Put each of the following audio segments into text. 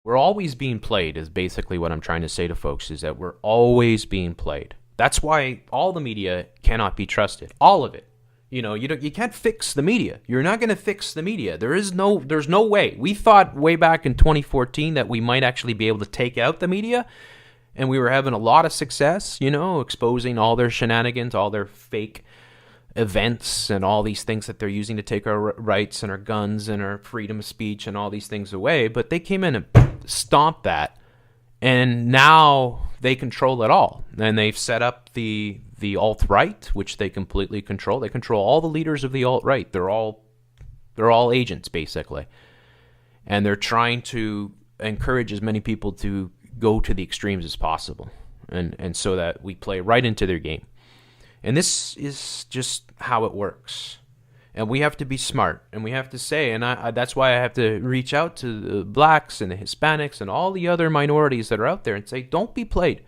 We're always being played is basically what I'm trying to say to folks, is that we're always being played. That's why all the media cannot be trusted. All of it. You can't fix the media. You're not going to fix the media. There's no way. We thought way back in 2014 that we might actually be able to take out the media, and we were having a lot of success, exposing all their shenanigans, all their fake events and all these things that they're using to take our rights and our guns and our freedom of speech and all these things away. But they came in and stomped that, and now they control it all. And they've set up the alt-right, which they completely control. They control all the leaders of the alt-right. They're all agents, basically. And they're trying to encourage as many people to go to the extremes as possible, and so that we play right into their game. And this is just how it works. And we have to be smart, and we have to say, and that's why I have to reach out to the blacks and the Hispanics and all the other minorities that are out there and say, don't be played.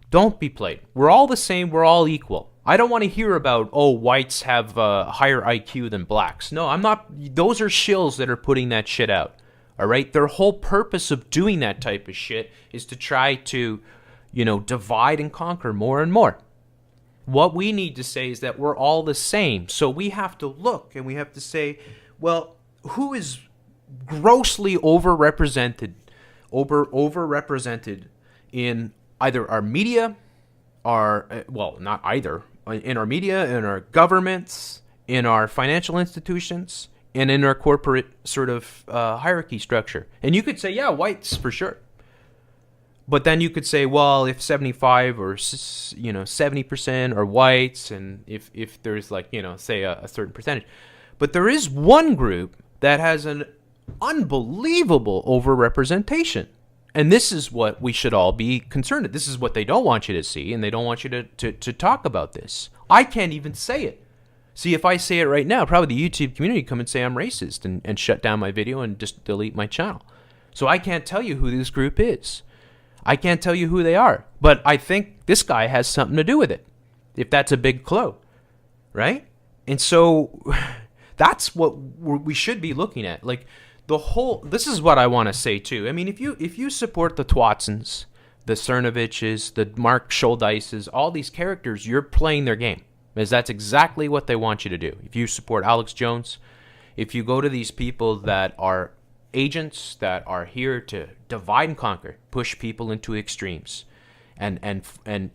Don't be played. We're all the same. We're all equal. I don't want to hear about, whites have a higher IQ than blacks. No, I'm not. Those are shills that are putting that shit out. All right? Their whole purpose of doing that type of shit is to try to, divide and conquer more and more. What we need to say is that we're all the same. So we have to look and we have to say, well, who is grossly overrepresented in either our media, not either, in our media, in our governments, in our financial institutions, and in our corporate sort of hierarchy structure. And you could say, yeah, whites for sure. But then you could say, well, if 75 or 70% are whites, and if there's say a certain percentage. But there is one group that has an unbelievable overrepresentation. And this is what we should all be concerned with. This is what they don't want you to see, and they don't want you to talk about this. I can't even say it. See, if I say it right now, probably the YouTube community come and say I'm racist and shut down my video and just delete my channel. So I can't tell you who this group is. I can't tell you who they are, but I think this guy has something to do with it, if that's a big clue, right? And so that's what we should be looking at. Like this is what I want to say too. I mean, if you support the Twatsons, the Cernoviches, the Mark Schuldices, all these characters, you're playing their game, because that's exactly what they want you to do. If you support Alex Jones, if you go to these people that are agents that are here to divide and conquer, push people into extremes, and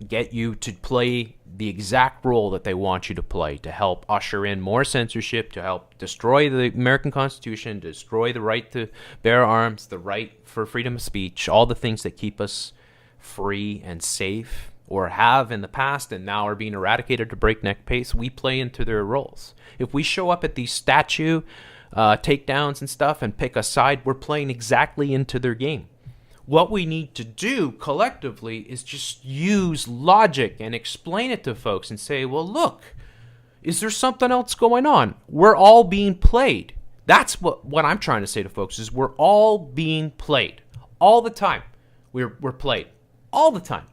get you to play the exact role that they want you to play, to help usher in more censorship, to help destroy the American Constitution, destroy the right to bear arms, the right for freedom of speech, all the things that keep us free and safe, or have in the past and now are being eradicated at a breakneck pace. We play into their roles. If we show up at these statue takedowns and stuff and pick a side, we're playing exactly into their game. What we need to do collectively is just use logic and explain it to folks and say, well, look, is there something else going on? We're all being played. That's what I'm trying to say to folks, is we're all being played. All the time. We're played. All the time.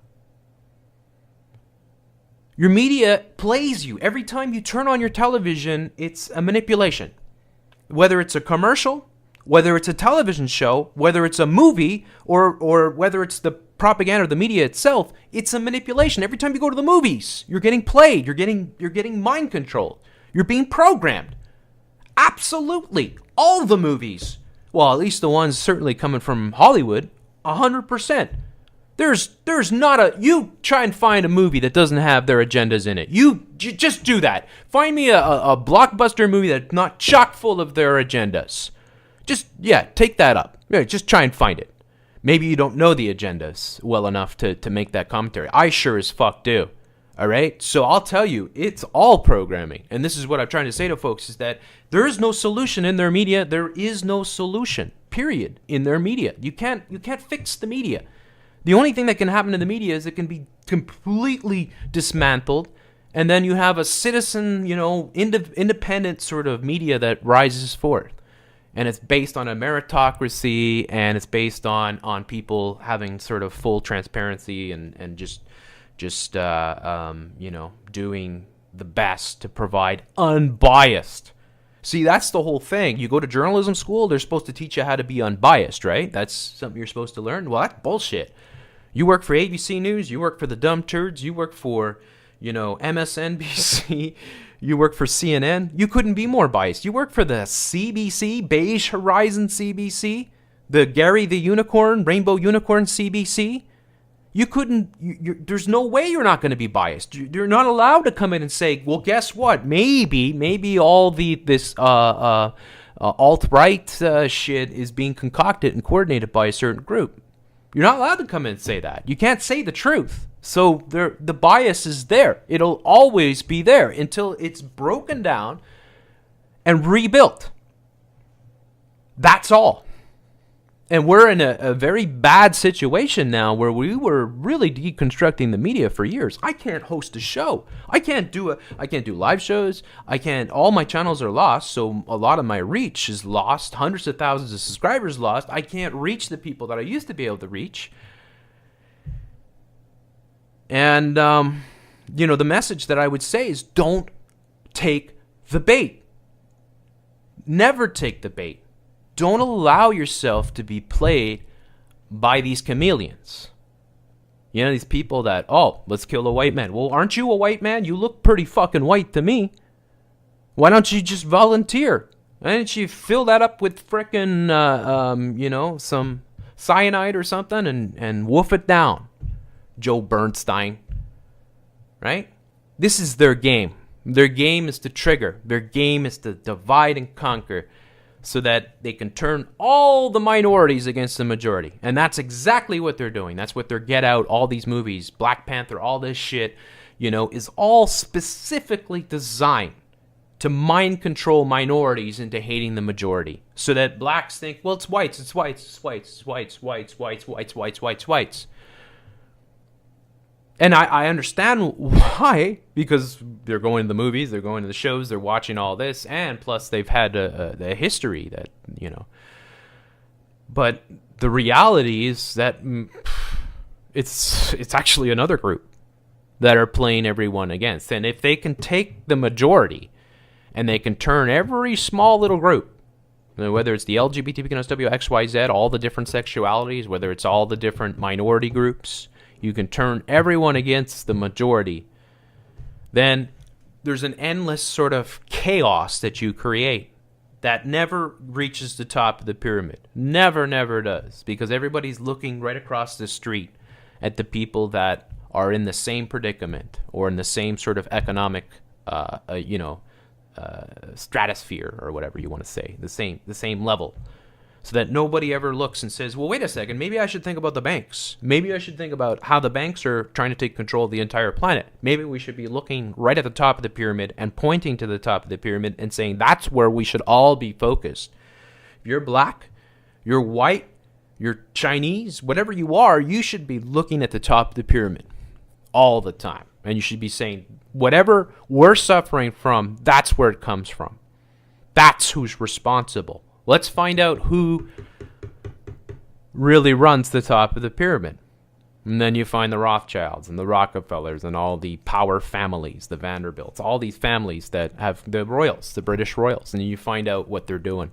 Your media plays you. Every time you turn on your television, it's a manipulation. Whether it's a commercial, whether it's a television show, whether it's a movie, or whether it's the propaganda of the media itself, it's a manipulation. Every time you go to the movies, you're getting played. You're getting mind controlled. You're being programmed. Absolutely. All the movies. Well, at least the ones certainly coming from Hollywood, 100%. There's not you try and find a movie that doesn't have their agendas in it. You just do that. Find me a blockbuster movie that's not chock full of their agendas. Take that up. Yeah, just try and find it. Maybe you don't know the agendas well enough to make that commentary. I sure as fuck do. All right? So I'll tell you, it's all programming. And this is what I'm trying to say to folks, is that there is no solution in their media. There is no solution, period, in their media. You can't fix the media. The only thing that can happen to the media is it can be completely dismantled, and then you have a citizen, independent sort of media that rises forth. And it's based on a meritocracy, and it's based on people having sort of full transparency and just doing the best to provide unbiased See, that's the whole thing. You go to journalism school, they're supposed to teach you how to be unbiased, right? That's something you're supposed to learn. Well, that's bullshit. You work for ABC News, you work for the dumb turds, you work for, MSNBC, you work for CNN. You couldn't be more biased. You work for the CBC, Beige Horizon CBC, the Gary the Unicorn, Rainbow Unicorn CBC. You couldn't, there's no way you're not going to be biased. You're not allowed to come in and say, well, guess what? Maybe all this alt-right shit is being concocted and coordinated by a certain group. You're not allowed to come in and say that. You can't say the truth. So the bias is there. It'll always be there until it's broken down and rebuilt. That's all. And we're in a very bad situation now where we were really deconstructing the media for years. I can't host a show. I can't do live shows. All my channels are lost, so a lot of my reach is lost. Hundreds of thousands of subscribers lost. I can't reach the people that I used to be able to reach. And, the message that I would say is don't take the bait. Never take the bait. Don't allow yourself to be played by these chameleons. These people that, let's kill a white man. Well, aren't you a white man? You look pretty fucking white to me. Why don't you just volunteer? Why don't you fill that up with frickin', some cyanide or something and woof it down? Joe Bernstein. Right? This is their game. Their game is to trigger. Their game is to divide and conquer, so that they can turn all the minorities against the majority. And that's exactly what they're doing. That's what their Get Out, all these movies, Black Panther, all this shit, is all specifically designed to mind control minorities into hating the majority. So that blacks think, well, it's whites. And I understand why, because they're going to the movies, they're going to the shows, they're watching all this, and plus they've had a history that, But the reality is that it's actually another group that are playing everyone against. And if they can take the majority and they can turn every small little group, whether it's the LGBTQ, XYZ, all the different sexualities, whether it's all the different minority groups, you can turn everyone against the majority, then there's an endless sort of chaos that you create that never reaches the top of the pyramid. Never does. Because everybody's looking right across the street at the people that are in the same predicament or in the same sort of economic, stratosphere or whatever you want to say, the same level. So that nobody ever looks and says, well, wait a second, maybe I should think about the banks. Maybe I should think about how the banks are trying to take control of the entire planet. Maybe we should be looking right at the top of the pyramid and pointing to the top of the pyramid and saying that's where we should all be focused. If you're black, you're white, you're Chinese, whatever you are, you should be looking at the top of the pyramid all the time. And you should be saying, whatever we're suffering from, that's where it comes from. That's who's responsible. Let's find out who really runs the top of the pyramid. And then you find the Rothschilds and the Rockefellers and all the power families, the Vanderbilts, all these families that have the royals, the British royals, and you find out what they're doing.